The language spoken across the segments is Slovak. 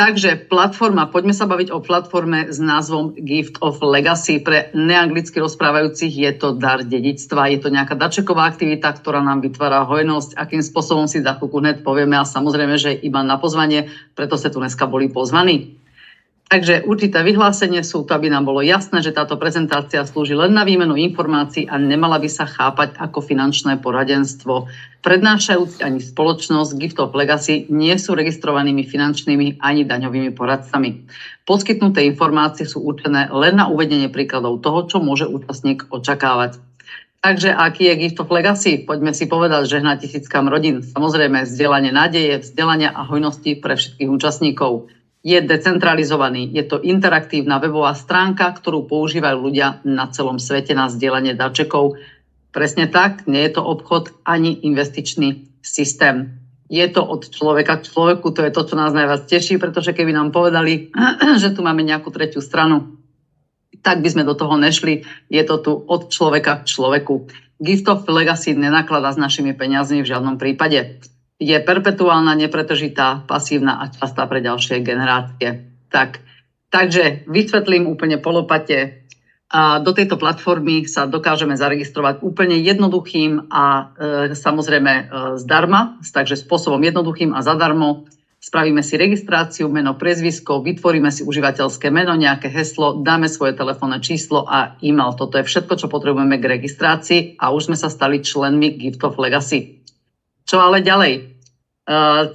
Takže platforma, poďme sa baviť o platforme s názvom Gift of Legacy. Pre neanglicky rozprávajúcich je to dar dedičstva, je to nejaká darčeková aktivita, ktorá nám vytvára hojnosť. Akým spôsobom si za chvíľku hned povieme a samozrejme, že iba na pozvanie, preto ste tu dneska boli pozvaní. Takže určité vyhlásenie sú to, aby nám bolo jasné, že táto prezentácia slúži len na výmenu informácií a nemala by sa chápať ako finančné poradenstvo. Prednášajúci ani spoločnosť Gift of Legacy nie sú registrovanými finančnými ani daňovými poradcami. Poskytnuté informácie sú určené len na uvedenie príkladov toho, čo môže účastník očakávať. Takže aký je Gift of Legacy? Poďme si povedať, že žehná tisíckam rodín. Samozrejme, vzdelanie nádeje, vzdelania a hojnosti pre všetkých účastníkov. Je decentralizovaný, je to interaktívna webová stránka, ktorú používajú ľudia na celom svete na zdieľanie darčekov. Presne tak, nie je to obchod ani investičný systém. Je to od človeka k človeku, to je to, čo nás najviac teší, pretože keby nám povedali, že tu máme nejakú tretiu stranu, tak by sme do toho nešli. Je to tu od človeka k človeku. Gift of Legacy nenakladá s našimi peniazmi v žiadnom prípade. Je perpetuálna, nepretržitá, pasívna a častá pre ďalšie generácie. Takže vysvetlím úplne po lopate. A do tejto platformy sa dokážeme zaregistrovať úplne jednoduchým a samozrejme zdarma, takže spôsobom jednoduchým a zadarmo. Spravíme si registráciu, meno, priezvisko, vytvoríme si užívateľské meno, nejaké heslo, dáme svoje telefónne číslo a e-mail. Toto je všetko, čo potrebujeme k registrácii a už sme sa stali členmi Gift of Legacy. Čo ale ďalej?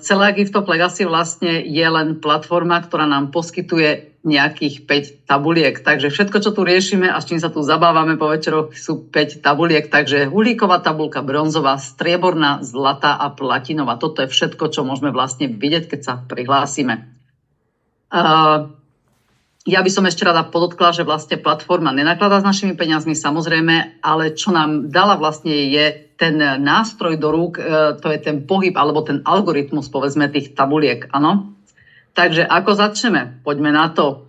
Celá Gift of Legacy vlastne je len platforma, ktorá nám poskytuje nejakých 5 tabuliek. Takže všetko, čo tu riešime a s čím sa tu zabávame po večeroch, sú 5 tabuliek. Takže uhlíková tabulka, bronzová, strieborná, zlatá a platinová. Toto je všetko, čo môžeme vlastne vidieť, keď sa prihlásime. Ja by som ešte rada podotkla, že vlastne platforma nenakladá s našimi peniazmi, samozrejme, ale čo nám dala vlastne je ten nástroj do rúk, to je ten pohyb alebo ten algoritmus, povedzme, tých tabuliek, áno? Takže ako začneme? Poďme na to.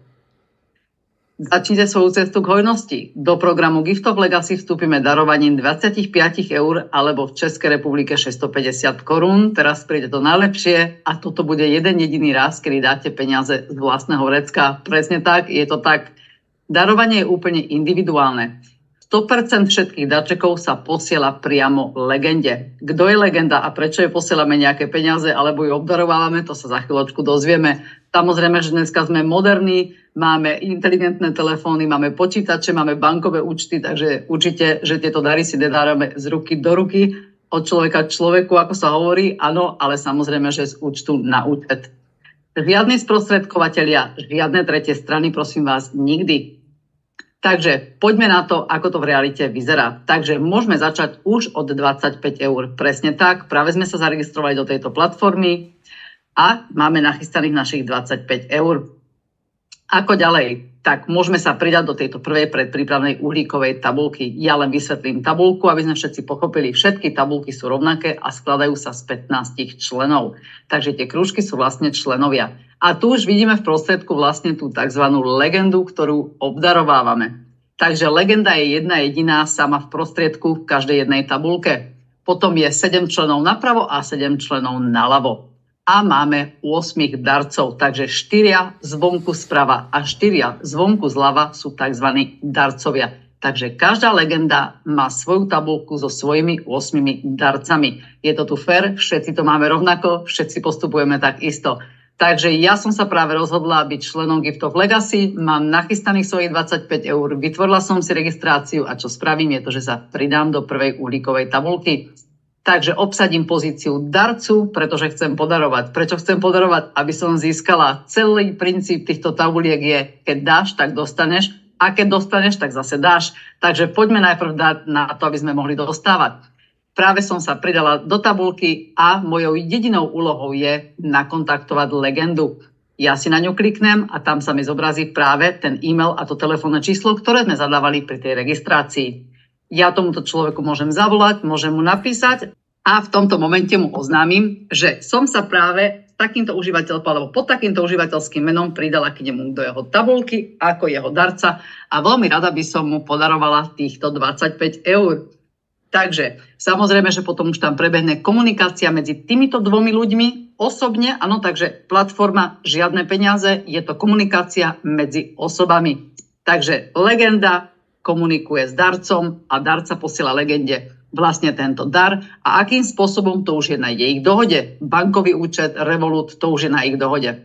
Začnite svoju cestu k hojnosti. Do programu Gift of Legacy vstúpime darovaním 25 eur alebo v Českej republike 650 korún. Teraz príde to najlepšie a toto bude jeden jediný raz, kedy dáte peniaze z vlastného vrecka. Presne tak, je to tak. Darovanie je úplne individuálne. 100% všetkých darčekov sa posiela priamo legende. Kto je legenda a prečo jej posielame nejaké peniaze alebo ju obdarovávame, to sa za chvíľočku dozvieme. Samozrejme, že dneska sme moderní, máme inteligentné telefóny, máme počítače, máme bankové účty, takže určite, že tieto dary si nedárame z ruky do ruky, od človeka k človeku, ako sa hovorí, áno, ale samozrejme, že z účtu na účet. Žiadni sprostredkovatelia, žiadne tretie strany, prosím vás, nikdy. Takže poďme na to, ako to v realite vyzerá. Takže môžeme začať už od 25 eur. Presne tak, práve sme sa zaregistrovali do tejto platformy a máme nachystaných našich 25 eur. Ako ďalej? Tak môžeme sa pridať do tejto prvej predprípravnej uhlíkovej tabulky. Ja len vysvetlím tabulku, aby sme všetci pochopili. Všetky tabulky sú rovnaké a skladajú sa z 15 členov. Takže tie krúžky sú vlastne členovia. A tu už vidíme v prostriedku vlastne tú tzv. Legendu, ktorú obdarovávame. Takže legenda je jedna jediná sama v prostriedku v každej jednej tabulke. Potom je 7 členov napravo a 7 členov naľavo. A máme 8 darcov, takže 4 zvonku sprava a 4 zvonku zľava sú tzv. Darcovia. Takže každá legenda má svoju tabulku so svojimi 8 darcami. Je to tu fér, všetci to máme rovnako, všetci postupujeme tak isto. Takže ja som sa práve rozhodla byť členom Gift of Legacy, mám nachystaných svojich 25 eur, vytvorila som si registráciu a čo spravím je to, že sa pridám do prvej uhlíkovej tabulky. Takže obsadím pozíciu darcu, pretože chcem podarovať. Prečo chcem podarovať? Aby som získala. Celý princíp týchto tabuliek je, keď dáš, tak dostaneš a keď dostaneš, tak zase dáš. Takže poďme najprv dať na to, aby sme mohli dostávať. Práve som sa pridala do tabulky a mojou jedinou úlohou je nakontaktovať legendu. Ja si na ňu kliknem a tam sa mi zobrazí práve ten e-mail a to telefónne číslo, ktoré sme zadávali pri tej registrácii. Ja tomuto človeku môžem zavolať, môžem mu napísať a v tomto momente mu oznámim, že som sa práve takýmto užívateľom alebo pod takýmto užívateľským menom pridala k nemu do jeho tabulky ako jeho darca a veľmi rada by som mu podarovala týchto 25 eur. Takže samozrejme, že potom už tam prebehne komunikácia medzi týmito dvomi ľuďmi osobne, áno, takže platforma žiadne peniaze, je to komunikácia medzi osobami. Takže legenda komunikuje s darcom a darca posiela legende vlastne tento dar a akým spôsobom to už je na ich dohode. Bankový účet, Revolut, to už je na ich dohode.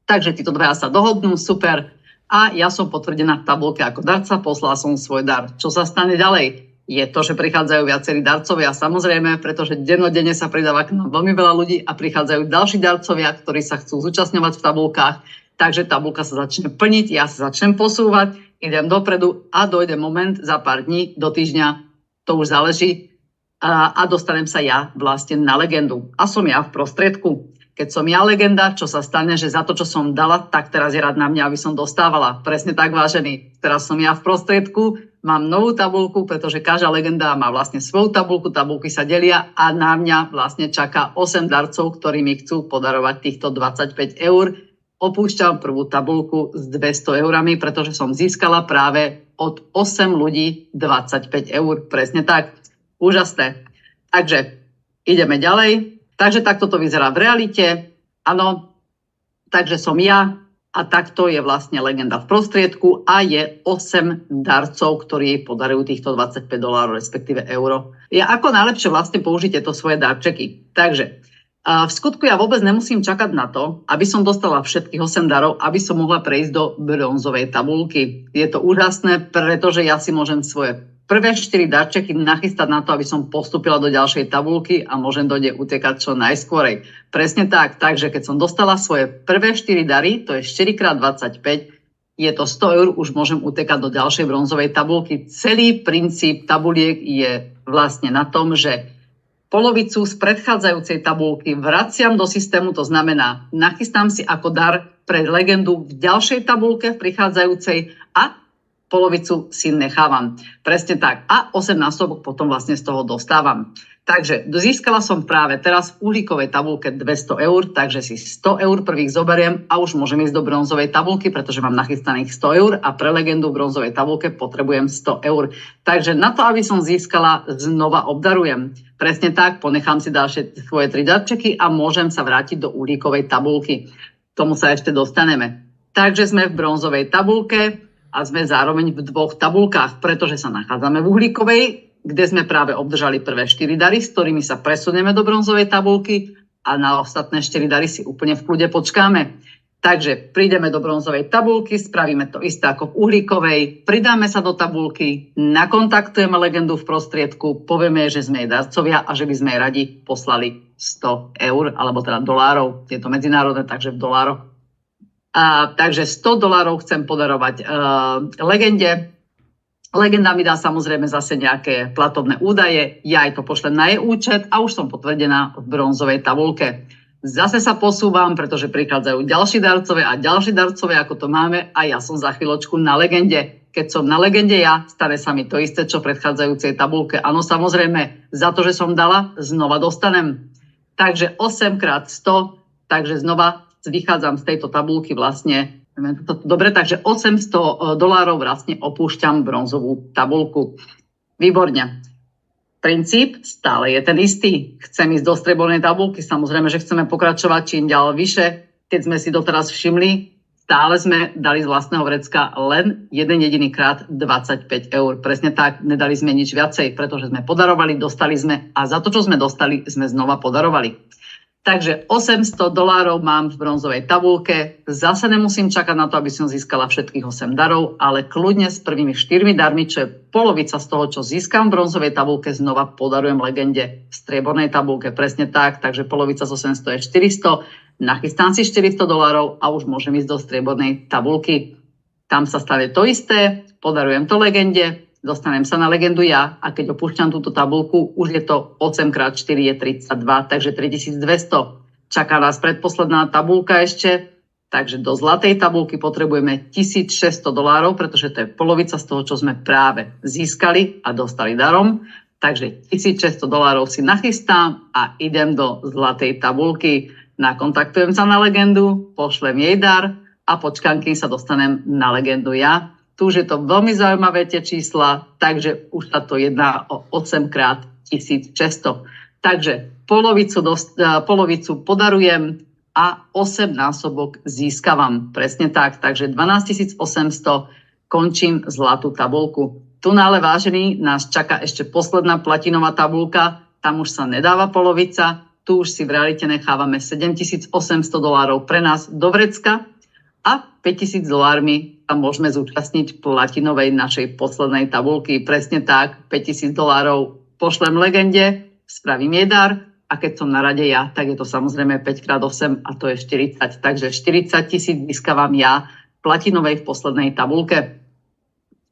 Takže títo dvaja sa dohodnú, super. A ja som potvrdená v tabulke ako darca, poslala som svoj dar. Čo sa stane ďalej? Je to, že prichádzajú viacerí darcovia, samozrejme, pretože dennodenne sa pridáva k nám veľmi veľa ľudí a prichádzajú ďalší darcovia, ktorí sa chcú zúčastňovať v tabulkách. Takže tabulka sa začne plniť, ja sa začnem posúvať, idem dopredu a dojde moment za pár dní do týždňa, to už záleží, a dostanem sa ja vlastne na legendu. A som ja v prostriedku. Keď som ja legenda, čo sa stane, že za to, čo som dala, tak teraz je rád na mňa, aby som dostávala. Presne tak, vážený. Teraz som ja v prostriedku, mám novú tabulku, pretože každá legenda má vlastne svoju tabulku, tabulky sa delia a na mňa vlastne čaká 8 darcov, ktorí mi chcú podarovať týchto 25 eur. Opúšťam prvú tabulku s 200 eurami, pretože som získala práve od 8 ľudí 25 eur. Presne tak. Úžasné. Takže ideme ďalej. Takže takto to vyzerá v realite. Áno, takže som ja a takto je vlastne legenda v prostriedku a je 8 darcov, ktorí jej podarujú týchto $25, respektíve euro. Ja ako najlepšie vlastne použite to svoje darčeky. Takže v skutku ja vôbec nemusím čakať na to, aby som dostala všetkých 8 darov, aby som mohla prejsť do bronzovej tabulky. Je to úžasné, pretože ja si môžem svoje prvé 4 darčeky nachystať na to, aby som postúpila do ďalšej tabulky a môžem do nej utekať čo najskôrej. Presne tak, takže keď som dostala svoje prvé 4 dary, to je 4x25, je to 100 eur, už môžem utekať do ďalšej bronzovej tabulky. Celý princíp tabuliek je vlastne na tom, že polovicu z predchádzajúcej tabulky vraciam do systému, to znamená, nachystám si ako dar pre legendu v ďalšej tabulke, v prichádzajúcej a polovicu si nechávam. Presne tak. A 8 násobok potom vlastne z toho dostávam. Takže získala som práve teraz v uhlíkovej tabulke 200 eur, takže si 100 eur prvých zoberiem a už môžem ísť do bronzovej tabulky, pretože mám nachystaných 100 eur a pre legendu v bronzovej tabulke potrebujem 100 eur. Takže na to, aby som získala, znova obdarujem. Presne tak, ponechám si ďalšie svoje 3 darčeky a môžem sa vrátiť do uhlíkovej tabulky. K tomu sa ešte dostaneme. Takže sme v bronzovej tabulke a sme zároveň v 2 tabulkách, pretože sa nachádzame v uhlíkovej, kde sme práve obdržali prvé 4 dary, s ktorými sa presunieme do bronzovej tabulky a na ostatné 4 dary si úplne v kľude počkáme. Takže prídeme do bronzovej tabulky, spravíme to isté ako v uhlíkovej, pridáme sa do tabulky, nakontaktujeme legendu v prostriedku, povieme, že sme jej darcovia a že by sme jej radi poslali 100 eur, alebo teda dolárov, je to medzinárodné, takže v dolároch. Takže $100 chcem podarovať legende. Legenda mi dá samozrejme zase nejaké platobné údaje, ja aj to pošlem na jej účet a už som potvrdená v bronzovej tabulke. Zase sa posúvam, pretože prichádzajú ďalší darcovia a ďalší darcovia, ako to máme, a ja som za chvíľočku na legende. Keď som na legende ja, stane sa mi to isté, čo v predchádzajúcej tabulke. Áno, samozrejme, za to, že som dala, znova dostanem. Takže 8x100, takže znova vychádzam z tejto tabulky vlastne. Dobre, takže $800 vlastne opúšťam bronzovú tabulku. Výborne. Princíp stále je ten istý. Chcem ísť do striebornej tabulky, samozrejme, že chceme pokračovať čím ďalej vyššie. Keď sme si doteraz všimli, stále sme dali z vlastného vrecka len jeden jediný krát 25 eur. Presne tak, nedali sme nič viacej, pretože sme podarovali, dostali sme a za to, čo sme dostali, sme znova podarovali. Takže $800 mám v bronzovej tabulke. Zase nemusím čakať na to, aby som získala všetkých 8 darov, ale kľudne s prvými 4 darmi, čo je polovica z toho, čo získam v bronzovej tabulke, znova podarujem legende v striebornej tabulke. Presne tak, takže polovica z 800 je 400. Nachystám si $400 a už môžem ísť do striebornej tabulky. Tam sa stane to isté, podarujem to legende, dostanem sa na legendu ja a keď opúšťam túto tabulku, už je to 8x4 je 32, takže 3200. Čaká nás predposledná tabulka ešte, takže do zlatej tabulky potrebujeme $1600, pretože to je polovica z toho, čo sme práve získali a dostali darom. Takže $1600 si nachystám a idem do zlatej tabulky. Nakontaktujem sa na legendu, pošlem jej dar a počkám, kým sa dostanem na legendu ja. Tu už je to veľmi zaujímavé tie čísla, takže už sa to jedná o 8 krát 1600. Takže polovicu podarujem a 8 násobok získavam. Presne tak, takže 12 800, končím zlatú tabuľku. Tu ale vážení, nás čaká ešte posledná platinová tabuľka, tam už sa nedáva polovica, tu už si v realite nechávame $7 800 pre nás do vrecka a $5 000 tam môžeme zúčastniť platinovej našej poslednej tabuľky. Presne tak, $5 000 pošlem legende, spravím jej dar a keď som na rade ja, tak je to samozrejme 5x8 a to je 40. Takže 40 000 získavam ja platinovej v poslednej tabuľke.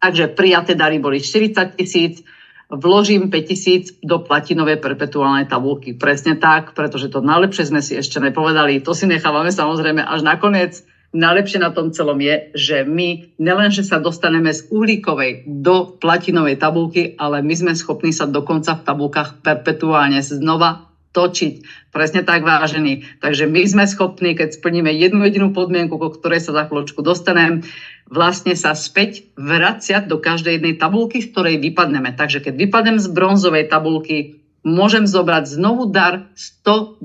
Takže prijaté dary boli 40 000, vložím 5 000 do platinovej perpetuálnej tabuľky. Presne tak, pretože to najlepšie sme si ešte nepovedali. To si nechávame samozrejme až nakoniec. Najlepšie na tom celom je, že my nelenže sa dostaneme z uhlíkovej do platinovej tabuľky, ale my sme schopní sa dokonca v tabuľkách perpetuálne znova točiť. Presne tak, vážení. Takže my sme schopní, keď splníme jednu jedinú podmienku, ko ktorej sa za chvíľočku dostanem, vlastne sa späť vraciať do každej jednej tabuľky, z ktorej vypadneme. Takže keď vypadnem z bronzovej tabuľky, môžem zobrať znovu dar $100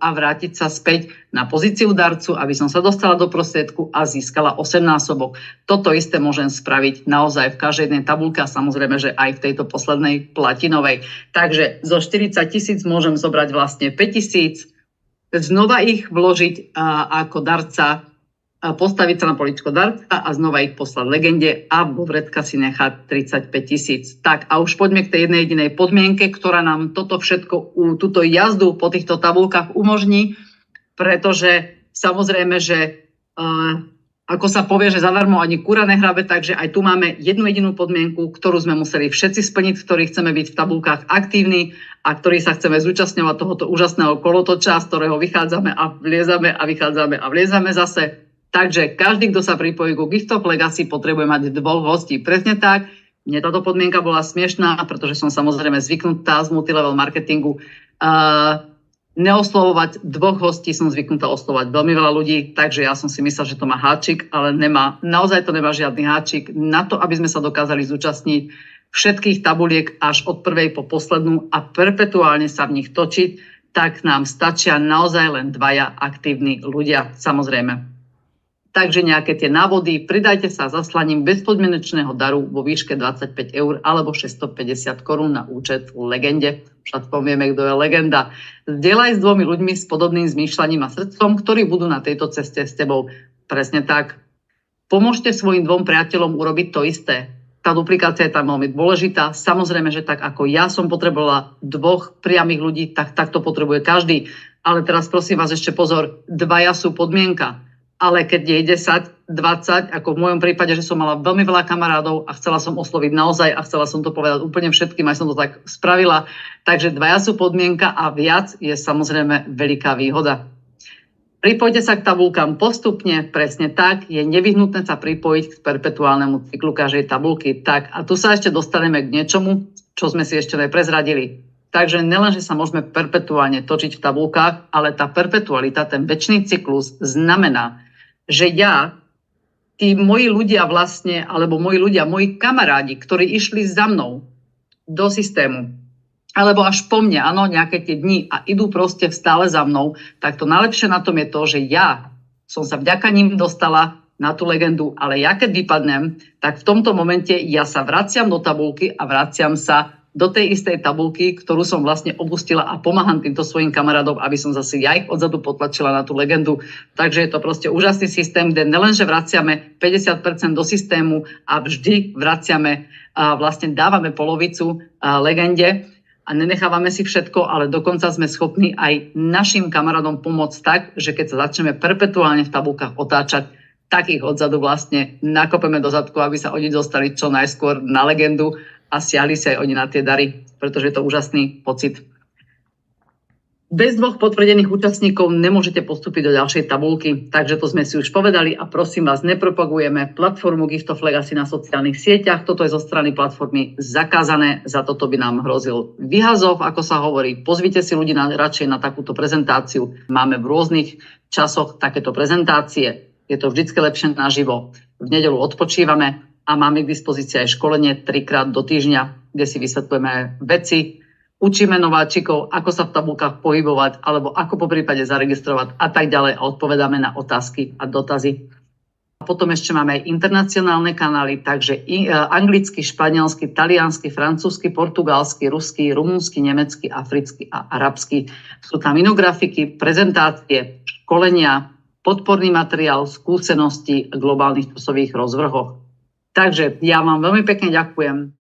a vrátiť sa späť na pozíciu darcu, aby som sa dostala do prostriedku a získala 8 násobok. Toto isté môžem spraviť naozaj v každej jednej tabuľke a samozrejme, že aj v tejto poslednej platinovej. Takže zo 40 000 môžem zobrať vlastne 5 000, znova ich vložiť ako darca, postaviť sa na poličko darca a znova ich poslať legende a vo vrecka si nechať 35 000. Tak a už poďme k tej jednej jedinej podmienke, ktorá nám toto všetko, túto jazdu po týchto tabuľkách umožní, pretože samozrejme, že ako sa povie, že zadarmo ani kura nehrabe, takže aj tu máme jednu jedinú podmienku, ktorú sme museli všetci splniť, v ktorých chceme byť v tabuľkách aktívni a ktorí sa chceme zúčastňovať tohoto úžasného kolotoča, z ktorého vychádzame a vliezame a vychádzame a vliezame zase. Takže každý, kto sa pripojí ku Gift of Legacy, potrebuje mať 2 hostí. Presne tak. Mne táto podmienka bola smiešná, pretože som samozrejme zvyknutá z multilevel marketingu neoslovovať 2 hostí, som zvyknutá oslovovať veľmi veľa ľudí, takže ja som si myslela, že to má háčik, ale nemá. Naozaj to nemá žiadny háčik. Na to, aby sme sa dokázali zúčastniť všetkých tabuliek až od prvej po poslednú a perpetuálne sa v nich točiť, tak nám stačia naozaj len 2 aktívni ľudia, samozrejme. Takže nejaké tie návody, pridajte sa zaslaním bezpodmienečného daru vo výške 25 € alebo 650 korún na účet v legende. Však povieme, kto je legenda. Zdieľaj s 2 ľuďmi s podobným zmýšľaním a srdcom, ktorí budú na tejto ceste s tebou. Presne tak. Pomôžte svojim 2 priateľom urobiť to isté. Tá duplikácia je tam veľmi dôležitá. Samozrejme, že tak ako ja som potrebovala 2 priamých ľudí, tak to potrebuje každý. Ale teraz prosím vás ešte pozor, 2 sú podmienka. Ale keď je 10, 20, ako v mojom prípade, že som mala veľmi veľa kamarádov a chcela som osloviť naozaj a chcela som to povedať úplne všetkým, aj som to tak spravila. Takže 2 sú podmienka a viac je samozrejme veľká výhoda. Pripojte sa k tabuľkám postupne, presne tak. Je nevyhnutné sa pripojiť k perpetuálnemu cyklu každej tabuľky. Tak a tu sa ešte dostaneme k niečomu, čo sme si ešte neprezradili. Takže nelenže sa môžeme perpetuálne točiť v tabuľkách, ale tá perpetualita, ten večný cyklus znamená, že tí moji ľudia vlastne, alebo moji kamarádi, ktorí išli za mnou do systému, alebo až po mne, áno, nejaké tie dni a idú proste stále za mnou, tak to najlepšie na tom je to, že ja som sa vďaka ním dostala na tú legendu, ale ja keď vypadnem, tak v tomto momente ja sa vraciam do tabuľky a vraciam sa do tej istej tabuľky, ktorú som vlastne opustila a pomáham týmto svojim kamarádom, aby som zase ja ich odzadu potlačila na tú legendu. Takže je to proste úžasný systém, kde nelenže vraciame 50% do systému a vždy vraciame, vlastne dávame polovicu legende a nenechávame si všetko, ale dokonca sme schopní aj našim kamarádom pomôcť tak, že keď sa začneme perpetuálne v tabuľkách otáčať, tak ich odzadu vlastne nakopeme do zadku, aby sa oni dostali čo najskôr na legendu a siahli si aj oni na tie dary, pretože je to úžasný pocit. Bez 2 potvrdených účastníkov nemôžete postúpiť do ďalšej tabuľky, takže to sme si už povedali a prosím vás, nepropagujeme platformu Gift of Legacy na sociálnych sieťach. Toto je zo strany platformy zakázané, za toto by nám hrozil vyhazov, ako sa hovorí. Pozvite si ľudí radšej na takúto prezentáciu. Máme v rôznych časoch takéto prezentácie. Je to vždycky lepšie naživo. V nedeľu odpočívame a máme k dispozícii aj školenie 3-krát do týždňa, kde si vysvetľujeme veci, učíme nováčikov, ako sa v tabulkách pohybovať, alebo ako po prípade zaregistrovať a tak ďalej a odpovedáme na otázky a dotazy. A potom ešte máme aj internacionálne kanály, takže anglicky, španielsky, taliansky, francúzsky, portugalsky, ruský, rumúnsky, nemecký, africký a arabský. Sú tam inografiky, prezentácie, školenia, podporný materiál, skúsenosti v globálnych časových rozvrhoch. Takže ja vám veľmi pekne ďakujem.